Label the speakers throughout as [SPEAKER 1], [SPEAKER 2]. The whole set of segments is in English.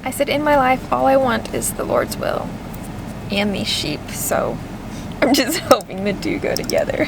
[SPEAKER 1] I said, in my life, all I want is the Lord's will and these sheep, so I'm just hoping the two go together.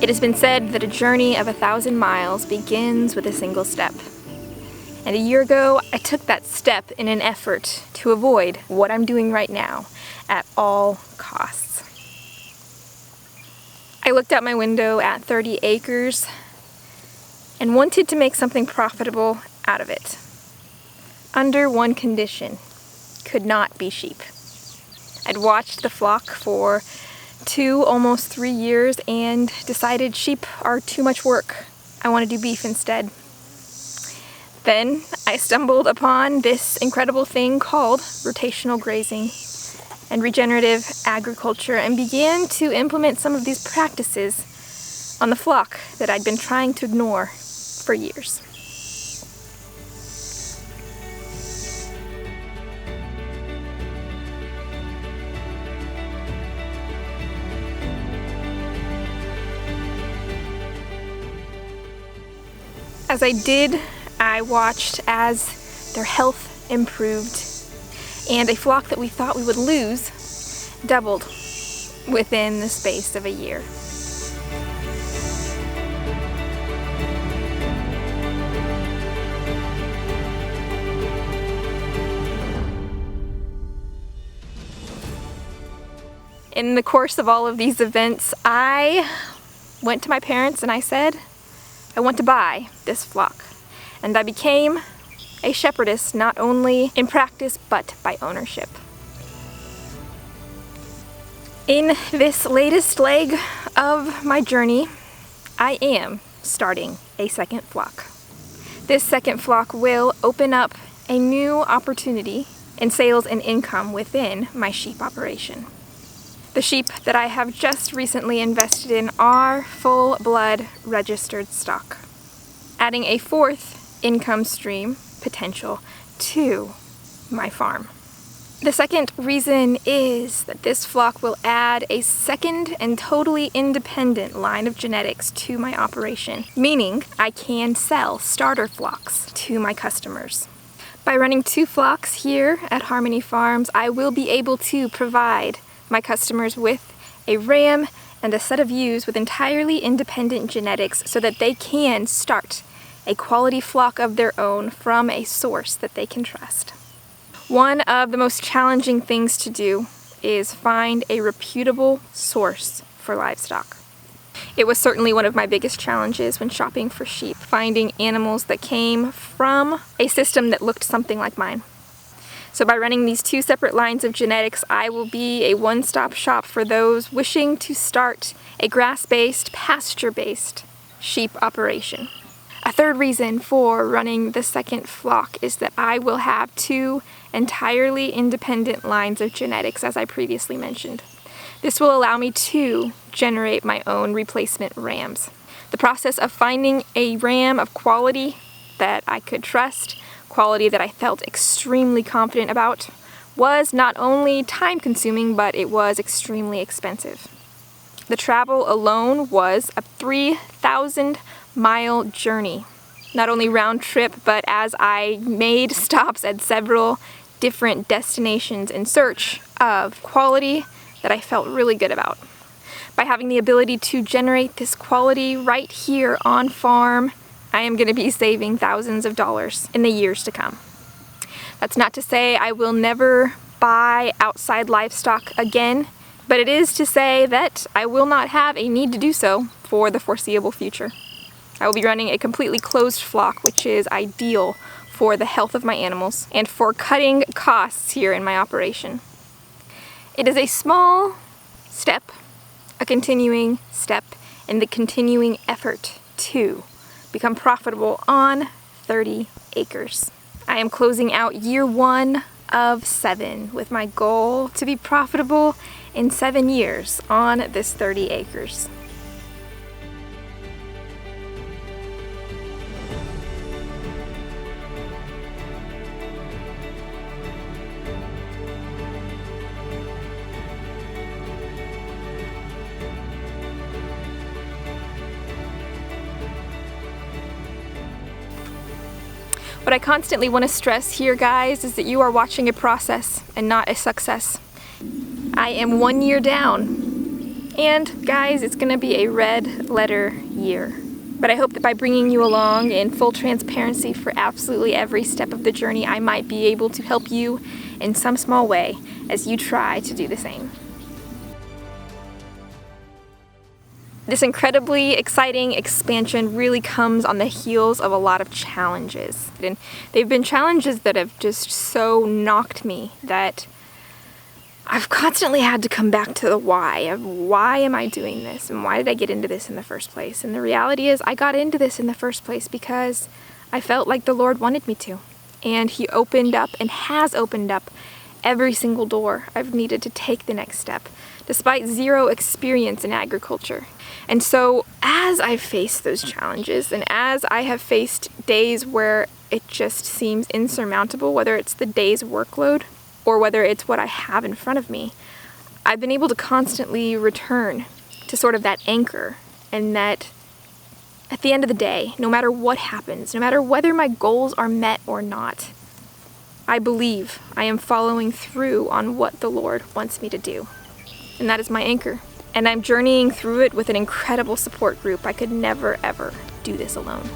[SPEAKER 1] It has been said that a journey of 1,000 miles begins with a single step. And a year ago, I took that step in an effort to avoid what I'm doing right now at all costs. I looked out my window at 30 acres and wanted to make something profitable out of it. Under one condition: could not be sheep. I'd watched the flock for 2, almost 3 years and decided sheep are too much work. I want to do beef instead. Then I stumbled upon this incredible thing called rotational grazing and regenerative agriculture and began to implement some of these practices on the flock that I'd been trying to ignore for years. As I did, I watched as their health improved, and a flock that we thought we would lose doubled within the space of a year. In the course of all of these events, I went to my parents and I said, I want to buy this flock. And I became a shepherdess, not only in practice, but by ownership. In this latest leg of my journey, I am starting a second flock. This second flock will open up a new opportunity in sales and income within my sheep operation. The sheep that I have just recently invested in are full-blood registered stock, adding a fourth income stream potential to my farm. The second reason is that this flock will add a second and totally independent line of genetics to my operation, meaning I can sell starter flocks to my customers. By running 2 flocks here at Harmony Farms, I will be able to provide my customers with a ram and a set of ewes with entirely independent genetics so that they can start a quality flock of their own from a source that they can trust. One of the most challenging things to do is find a reputable source for livestock. It was certainly one of my biggest challenges when shopping for sheep, finding animals that came from a system that looked something like mine. So by running these two separate lines of genetics, I will be a one-stop shop for those wishing to start a grass-based, pasture-based sheep operation. A third reason for running the second flock is that I will have two entirely independent lines of genetics, as I previously mentioned. This will allow me to generate my own replacement rams. The process of finding a ram of quality that I could trust, quality that I felt extremely confident about, was not only time-consuming, but it was extremely expensive. The travel alone was a 3,000-mile journey, not only round trip, but as I made stops at several different destinations in search of quality that I felt really good about. By having the ability to generate this quality right here on farm, I am going to be saving thousands of dollars in the years to come. That's not to say I will never buy outside livestock again, but it is to say that I will not have a need to do so for the foreseeable future. I will be running a completely closed flock, which is ideal for the health of my animals and for cutting costs here in my operation. It is a small step, a continuing step, in the continuing effort to become profitable on 30 acres. I am closing out year 1 of 7 with my goal to be profitable in 7 years on this 30 acres. What I constantly want to stress here, guys, is that you are watching a process and not a success. I am 1 year down, and guys, it's going to be a red letter year. But I hope that by bringing you along in full transparency for absolutely every step of the journey, I might be able to help you in some small way as you try to do the same. This incredibly exciting expansion really comes on the heels of a lot of challenges. And they've been challenges that have just so knocked me that I've constantly had to come back to the why of why am I doing this and why did I get into this in the first place? And the reality is I got into this in the first place because I felt like the Lord wanted me to. And He opened up and has opened up every single door I've needed to take the next step, despite zero experience in agriculture. And so as I've faced those challenges and as I have faced days where it just seems insurmountable, whether it's the day's workload or whether it's what I have in front of me, I've been able to constantly return to sort of that anchor, and that at the end of the day, no matter what happens, no matter whether my goals are met or not, I believe I am following through on what the Lord wants me to do. And that is my anchor. And I'm journeying through it with an incredible support group. I could never, ever do this alone.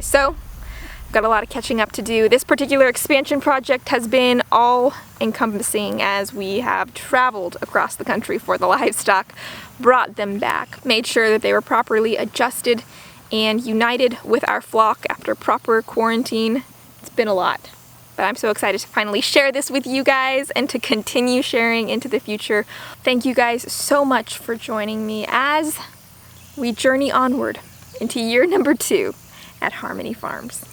[SPEAKER 1] So, I've got a lot of catching up to do. This particular expansion project has been all-encompassing as we have traveled across the country for the livestock, brought them back, made sure that they were properly adjusted and united with our flock after proper quarantine. It's been a lot, but I'm so excited to finally share this with you guys and to continue sharing into the future. Thank you guys so much for joining me as we journey onward into year number 2 at Harmony Farms.